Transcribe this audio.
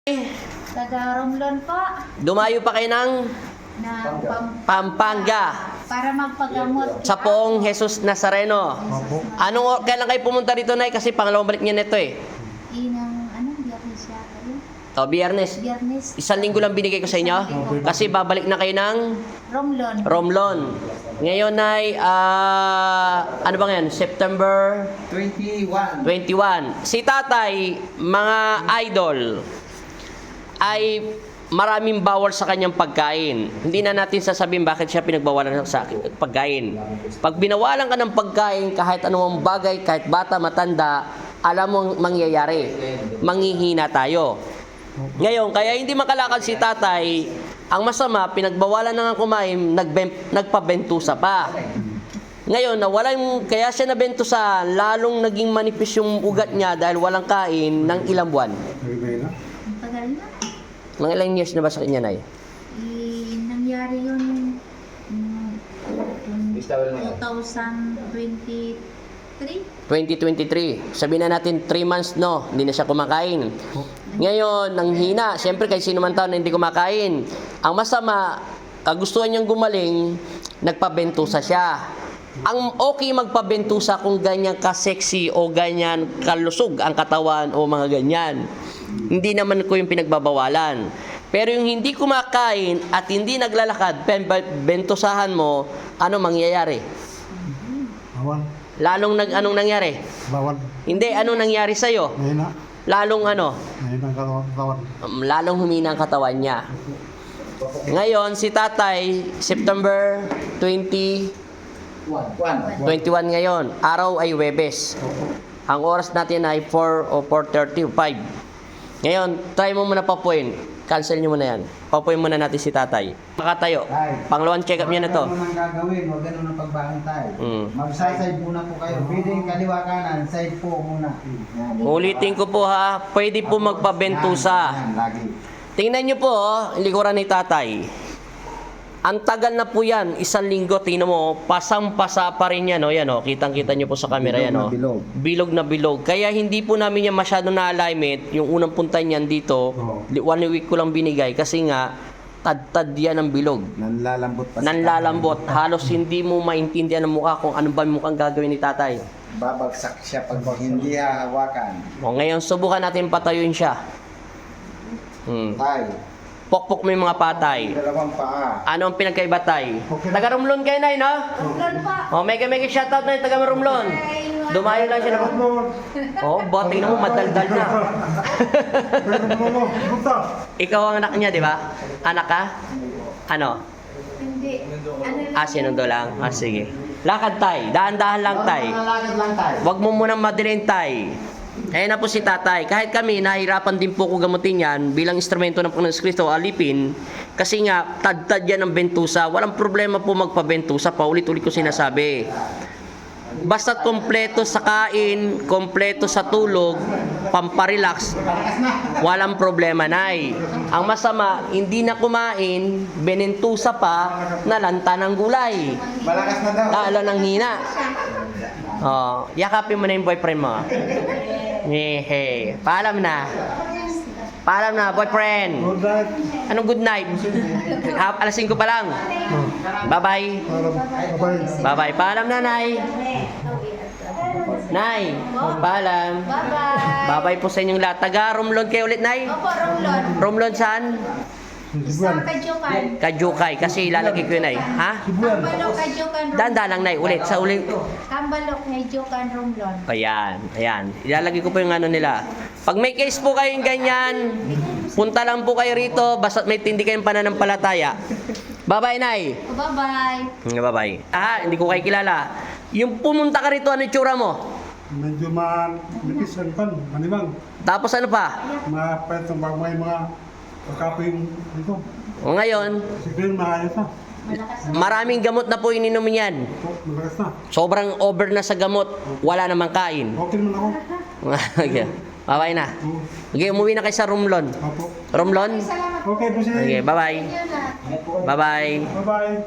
Taga Romblon po. Dumayo pa kayo ng Pampanga Para magpagamot. sa Poong Jesus Nazareno. Kailan kayo pumunta dito, Nay? Kasi pangalawang balik niya nito eh. Biyernes yata yun. Biyernes. Biyernes. Isang linggo lang binigay ko sa inyo. Kasi babalik na kayo ng Romblon. Romblon. Ngayon ay, ano ba ngayon? September 21. 21. Si tatay, mga idol, ay maraming bawal sa kanyang pagkain. Hindi na natin sasabihin bakit siya pinagbawalan sa akin pagkain. Pag binawalan ka ng pagkain, kahit anumang bagay, kahit bata, matanda, alam mo ang mangyayari. Manghihina tayo. Ngayon, kaya hindi makalakad si tatay, ang masama, pinagbawalan na nga kumain, nagpabentusa pa. Ngayon, kaya siya nabentusa, lalong naging manipis yung ugat niya dahil walang kain ng ilang buwan. Ang tagal na. Mga ilang years na ba sa kanya, Nay? Nangyari yun 2023. 2023. Sabihin na natin 3 months, no? Hindi na siya kumakain. Ngayon, nang hina. Siyempre, kahit sino man tao na hindi kumakain. Ang masama, gustuhan niyang gumaling, nagpabentusa siya. Ang okay magpabentusa kung ganyan ka-sexy o ganyan kalusog ang katawan o mga ganyan. Hindi naman ko yung pinagbabawalan. Pero yung hindi kumakain at hindi naglalakad, bentusahan mo, ano mangyayari? Bawal. Anong nangyari? Bawal. Hindi, anong nangyari sa'yo? Mahina. Lalong Mahina ang katawan. lalong humina ang katawan niya. Ngayon, si tatay, September 21 ngayon. Araw ay Huwebes. Ang oras natin ay 4 o 4:35. Ngayon, try mo muna papuin. Cancel nyo muna yan. Papuin muna natin si tatay. Makatayo. Pangalawang check-up niya na to. Huwag ganun ang gagawin, huwag ganun ang pagbangon tayo. Magsaside muna po kayo. Pwede yung kaliwa kanan, side po muna. Yan. Ulitin ko po ha, pwede po magpabentusa. Yan, lagi. Tingnan nyo po, likuran ni tatay. Ang tagal na po yan, 1 linggo, tingnan mo, pasang-pasa pa rin yan, yan, kitang-kita nyo po sa camera yan, Bilog na bilog. bilog na bilog. Kaya hindi po namin yan masyado na-alignment, yung unang punta niyan dito, 1 week ko lang binigay, kasi nga, tad-tad yan ang bilog. Nanlalambot pa Nanlalambot, halos hindi mo maintindihan ang mukha kung ano ba yung mukhang gagawin ni tatay. Babagsak siya pag hindi hahawakan. Ngayon, subukan natin patayuin siya. Tay, Pokpok mo yung mga patay. dalawang paa. Ano ang pinagkaiba, tay? Taga Romblon kayo, Nay, no? Romblon pa. Mega shoutout na yung taga Romblon. Dumayo lang siya na. Tingnan mo, madaldal na. Ikaw ang anak niya, di ba? Anak ka? Ano? Hindi. Sinundo lang. Sige. Lakad, tay. Dahan-dahan lang, tay. Lalakad lang tayo. Huwag mo munang madilim, tay. Ayan na po si tatay. Kahit kami, nahirapan din po ko gamutin yan bilang instrumento ng Panginoon Kristo, alipin. Kasi nga, tad-tad yan ng bentusa. Walang problema po magpabentusa. Paulit-ulit ko sinasabi. Basta't kompleto sa kain, kompleto sa tulog, pamparelax, walang problema, Nay. Ang masama, hindi na kumain, benentusa pa, nalanta ng gulay. Malakas na daw. Lalo ng hina. Yakapin mo na yung boyfriend mo. Hey, paalam na. Paalam na, boyfriend. Good night. Anong good night? Alas 5 pa lang. Bye-bye. Bye-bye. Bye-bye. Paalam na, Nay. Nay, paalam. Bye-bye. Bye-bye po sa inyong lahat. Taga Romblon kayo ulit, Nay? Opo, Romblon. Romblon saan? Sa Kajukan. Kajukay. Kasi ilalagay ko yun, Nay. Ha? Kambalok, Kajukan, Romblon. Danda lang, Nay. Ulit. Sa ulit. Kambalok, Kajukan, Romblon. Ayan. Ilalagay ko po yung ano nila. Pag may case po kayong ganyan, punta lang po kayo rito. Basta may tindi kayong pananampalataya. Bye-bye, Nay. Bye-bye. Bye-bye. Hindi ko kayo kilala. Yung pumunta ka rito, ano yung tsura mo? Medyo manipis ang pan, manimang. Tapos ano pa? Mapayat ang may mga pagkapoy dito. O ngayon, Siguro maayos na. maraming gamot na po ininom niyan. Malakas na. Sobrang over na sa gamot. Wala namang kain. Okay naman ako. Bye-bye na. Okay, umuwi na kayo sa Romblon. Opo. Romblon? Salamat. Okay po siya. Okay, bye-bye. Yun na. Bye-bye. Bye-bye.